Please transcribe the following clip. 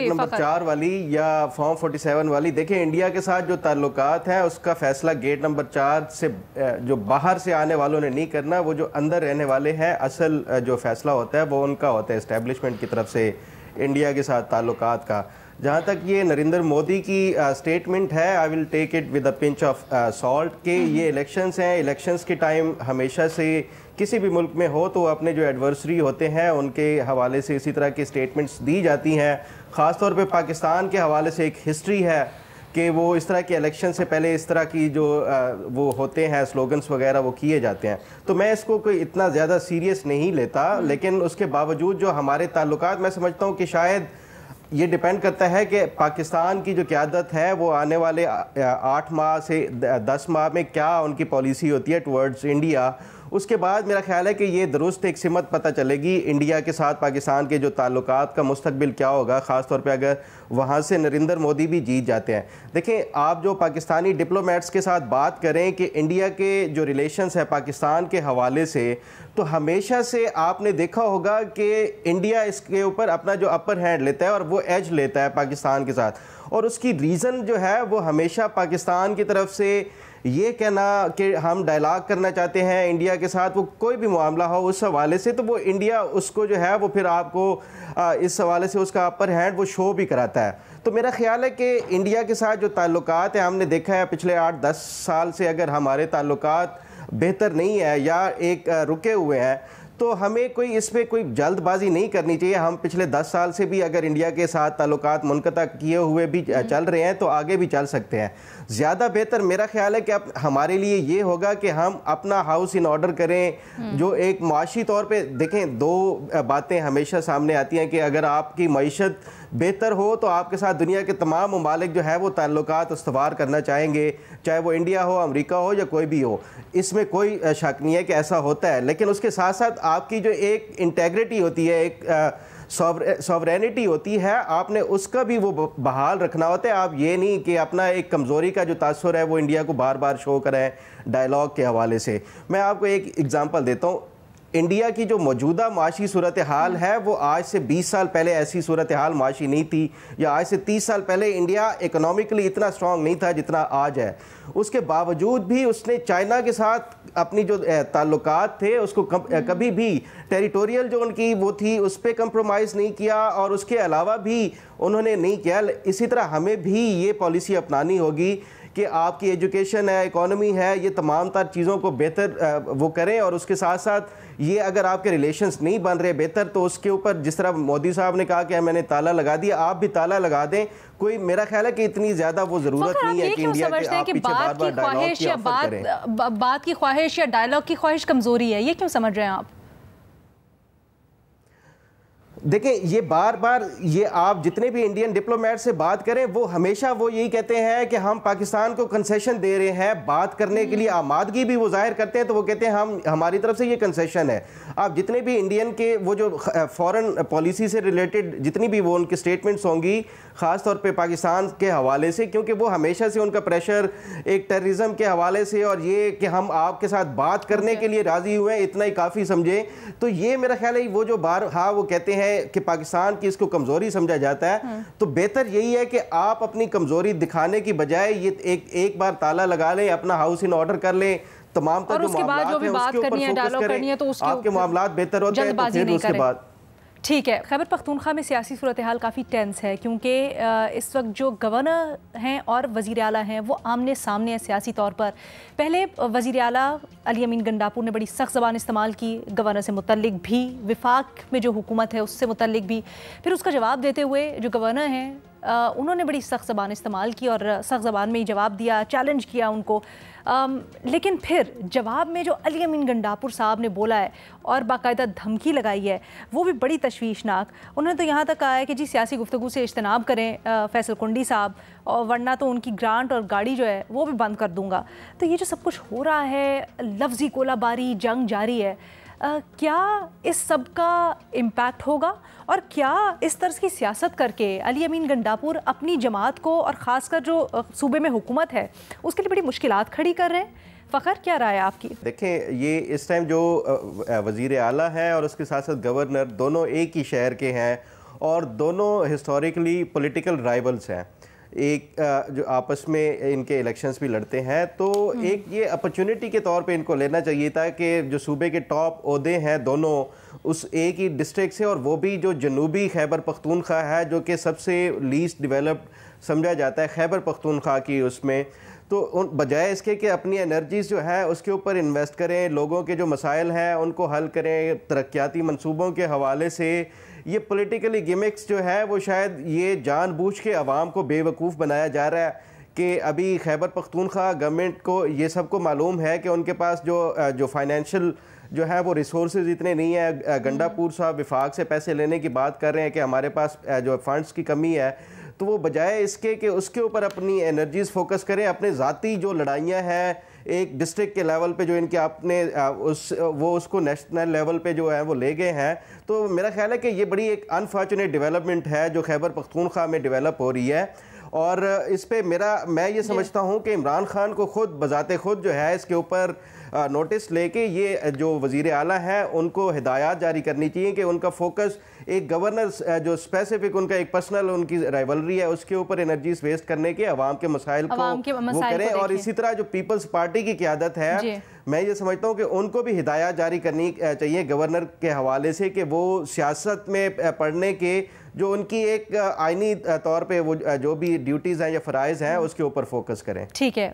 Number 4 वाली या form 47 वाली, देखिए इंडिया के साथ जो ताल्लुकात हैं उसका फैसला गेट नंबर 4 से जो बाहर से आने वालों ने नहीं करना, वो जो अंदर रहने वाले हैं असल जो फैसला होता है वो उनका होता है इस्टेब्लिशमेंट की तरफ से इंडिया के साथ ताल्लुकात का। जहाँ तक ये नरेंद्र मोदी की स्टेटमेंट है, I will take it with a pinch of salt के ये इलेक्शंस हैं, इलेक्शंस के टाइम हमेशा से किसी भी मुल्क में हो तो अपने जो एडवर्सरी होते हैं उनके हवाले से इसी तरह की स्टेटमेंट्स दी जाती हैं। ख़ास तौर पे पाकिस्तान के हवाले से एक हिस्ट्री है कि वो इस तरह के इलेक्शन से पहले इस तरह की जो वो होते हैं स्लोगन्स वगैरह वो किए जाते हैं। तो मैं इसको कोई इतना ज़्यादा सीरियस नहीं लेता, लेकिन उसके बावजूद जो हमारे ताल्लुकात, मैं समझता हूँ कि शायद ये डिपेंड करता है कि पाकिस्तान की जो क़यादत है वो आने वाले 8 माह से 10 माह में क्या उनकी पॉलिसी होती है टुवर्ड्स इंडिया। उसके बाद मेरा ख्याल है कि ये दुरुस्त एक सिमत पता चलेगी इंडिया के साथ पाकिस्तान के जो ताल्लुकात का मुस्तकबिल क्या होगा, ख़ास तौर पे अगर वहाँ से नरेंद्र मोदी भी जीत जाते हैं। देखें, आप जो पाकिस्तानी डिप्लोमेट्स के साथ बात करें कि इंडिया के जो रिलेशंस है पाकिस्तान के हवाले से, तो हमेशा से आपने देखा होगा कि इंडिया इसके ऊपर अपना जो अपर हैंड लेता है और वो एज लेता है पाकिस्तान के साथ, और उसकी रीज़न जो है वो हमेशा पाकिस्तान की तरफ से ये कहना कि हम डायलॉग करना चाहते हैं इंडिया के साथ, वो कोई भी मामला हो उस हवाले से, तो वो इंडिया उसको जो है वो फिर आपको इस हवाले से उसका अपर हैंड वो शो भी कराता है। तो मेरा ख्याल है कि इंडिया के साथ जो ताल्लुकात है, हमने देखा है पिछले 8-10 साल से अगर हमारे ताल्लुकात बेहतर नहीं है या एक रुके हुए हैं, तो हमें कोई इस पर कोई जल्दबाजी नहीं करनी चाहिए। हम पिछले 10 साल से भी अगर इंडिया के साथ ताल्लुकात मुनक़ता किए हुए भी चल रहे हैं तो आगे भी चल सकते हैं। ज़्यादा बेहतर मेरा ख्याल है कि अब हमारे लिए ये होगा कि हम अपना हाउस इन ऑर्डर करें। जो एक माशी तौर पे देखें, दो बातें हमेशा सामने आती हैं कि अगर आपकी मईशत बेहतर हो तो आपके साथ दुनिया के तमाम ममालिक जो है वो ताल्लुकात इस्तवार करना चाहेंगे, चाहे वो इंडिया हो, अमेरिका हो या कोई भी हो। इसमें कोई शक नहीं है कि ऐसा होता है, लेकिन उसके साथ साथ आपकी जो एक इंटेग्रिटी होती है, एक सॉवरेनिटी होती है, आपने उसका भी वो बहाल रखना होता है। आप ये नहीं कि अपना एक कमज़ोरी का जो तासुर है वो इंडिया को बार बार शो करें डायलॉग के हवाले से। मैं आपको एक एग्ज़ाम्पल देता हूँ। इंडिया की जो मौजूदा माशी सूरत हाल है वो आज से 20 साल पहले ऐसी सूरत हाल माशी नहीं थी, या आज से 30 साल पहले इंडिया इकोनॉमिकली इतना स्ट्रॉन्ग नहीं था जितना आज है। उसके बावजूद भी उसने चाइना के साथ अपनी जो ताल्लुकात थे उसको कभी भी टेरिटोरियल जो उनकी वो थी उस पर कंप्रोमाइज़ नहीं किया, और उसके अलावा भी उन्होंने नहीं किया। इसी तरह हमें भी ये पॉलिसी अपनानी होगी कि आपकी एजुकेशन है, इकोनॉमी है, ये तमाम तर चीज़ों को बेहतर वो करें, और उसके साथ साथ ये अगर आपके रिलेशंस नहीं बन रहे बेहतर तो उसके ऊपर जिस तरह मोदी साहब ने कहा कि मैंने ताला लगा दिया, आप भी ताला लगा दें। कोई मेरा ख्याल है कि इतनी ज़्यादा वो ज़रूरत नहीं है कि इंडिया के आप पीछे बार बार डायलॉग की ऑफर करें। बात की ख्वाहिश या डायलॉग की ख्वाहिश कमज़ोरी है, ये क्यों समझ रहे हैं आप? देखिए, ये बार बार ये आप जितने भी इंडियन डिप्लोमेट से बात करें वो हमेशा वो यही कहते हैं कि हम पाकिस्तान को कंसेशन दे रहे हैं, बात करने के लिए आमादगी भी वो जाहिर करते हैं, तो वो कहते हैं हम हमारी तरफ से ये कंसेशन है। आप जितने भी इंडियन के वो जो फॉरेन पॉलिसी से रिलेटेड जितनी भी वो उनकी स्टेटमेंट्स होंगी ख़ास तौर पे पाकिस्तान के हवाले से, क्योंकि वो हमेशा से उनका प्रेशर एक टेररिज्म के हवाले से और ये कि हम आपके साथ बात करने के लिए राज़ी हुए हैं इतना ही काफ़ी समझे। तो ये मेरा ख्याल है वो जो बार हाँ वो कहते हैं कि पाकिस्तान की इसको कमज़ोरी समझा जाता है, तो बेहतर यही है कि आप अपनी कमज़ोरी दिखाने की बजाय ये एक बार ताला लगा लें, अपना हाउस इन ऑर्डर कर लें, तमाम और उसके बाद जो भी बात करनी है, डायलॉग करनी है, तो आपके मामलात बेहतर होते हैं, तो फिर उसके बाद ठीक है। खैबर पख्तूनख्वा में सियासी सूरत हाल काफ़ी टेंस है, क्योंकि इस वक्त जो गवर्नर हैं और वज़ीर आला हैं वो आमने सामने हैं सियासी तौर पर। पहले वज़ीर आला अली अमीन गंडापुर ने बड़ी सख्त ज़बान इस्तेमाल की गवर्नर से मुतल्लिक भी, विफाक में जो हुकूमत है उससे मुतल्लिक भी। फिर उसका जवाब देते हुए जो गवर्नर हैं उन्होंने बड़ी सख्त ज़बान इस्तेमाल की और सख्त ज़बान में ही जवाब दिया, चैलेंज किया उनको। लेकिन फिर जवाब में जो अली अमीन गंडापुर साहब ने बोला है और बाकायदा धमकी लगाई है वो भी बड़ी तशवीशनाक। उन्होंने तो यहाँ तक कहा है कि जी सियासी गुफ्तगू से इज्तनाब करें फैसल कुंडी साहब, और वरना तो उनकी ग्रांट और गाड़ी जो है वो भी बंद कर दूँगा। तो ये जो सब कुछ हो रहा है, लफ्ज़ी कोलाबारी, जंग जारी है, क्या इस सब का इम्पैक्ट होगा, और क्या इस तरह की सियासत करके अली अमीन गंडापुर अपनी जमात को और ख़ासकर जो सूबे में हुकूमत है उसके लिए बड़ी मुश्किलात खड़ी कर रहे हैं? फ़खर, क्या राय है आपकी? देखें, ये इस टाइम जो वज़ीर आला है और उसके साथ साथ गवर्नर दोनों एक ही शहर के हैं, और दोनों हिस्टोरिकली पॉलिटिकल राइवल्स हैं, एक जो आपस में इनके इलेक्शंस भी लड़ते हैं। तो एक ये अपॉर्चुनिटी के तौर पे इनको लेना चाहिए था कि जो सूबे के टॉप ओहदे हैं दोनों उस एक ही डिस्ट्रिक्ट से, और वो भी जो जनूबी खैबर पख्तूनख्वा है जो कि सबसे लीस्ट डेवलप्ड समझा जाता है खैबर पख्तूनख्वा की, उसमें तो बजाय इसके कि अपनी एनर्जीज जो है उसके ऊपर इन्वेस्ट करें, लोगों के जो मसाइल हैं उनको हल करें, तरक्याती मंसूबों के हवाले से ये पॉलिटिकली गिमिक्स जो है वो शायद ये जानबूझ के अवाम को बेवकूफ़ बनाया जा रहा है कि अभी खैबर पख्तूनख्वा गवर्नमेंट को ये सबको मालूम है कि उनके पास जो फाइनेंशियल जो है वो रिसोर्सेज इतने नहीं है। गंडापुर साहब विफाक से पैसे लेने की बात कर रहे हैं कि हमारे पास जो फंड्स की कमी है, तो वो बजाय इसके कि उसके ऊपर अपनी एनर्जीज फोकस करें, अपने ज़ाती जो लड़ाइयाँ हैं एक डिस्ट्रिक्ट के लेवल पे जो इनके आपने उसको नेशनल लेवल पे जो है वो ले गए हैं। तो मेरा ख्याल है कि ये बड़ी एक अनफॉर्चुनेट डेवलपमेंट है जो खैबर पख्तूनख्वा में डेवलप हो रही है, और इस पे मैं ये समझता हूँ कि इमरान खान को खुद बजाते खुद जो है इसके ऊपर नोटिस लेके ये जो वज़ीर आला हैं उनको हिदायत जारी करनी चाहिए कि उनका फोकस एक गवर्नर जो स्पेसिफिक उनका एक पर्सनल उनकी राइवलरी है उसके ऊपर एनर्जीज वेस्ट करने के अवाम के मसाइल को वो करें। और इसी तरह जो पीपल्स पार्टी की क़यादत है, मैं ये समझता हूँ कि उनको भी हिदायत जारी करनी चाहिए गवर्नर के हवाले से कि वो सियासत में पढ़ने के जो उनकी एक आइनी तौर पे वो जो भी ड्यूटीज़ हैं या फ़राइज़ हैं उसके ऊपर फोकस करें। ठीक है।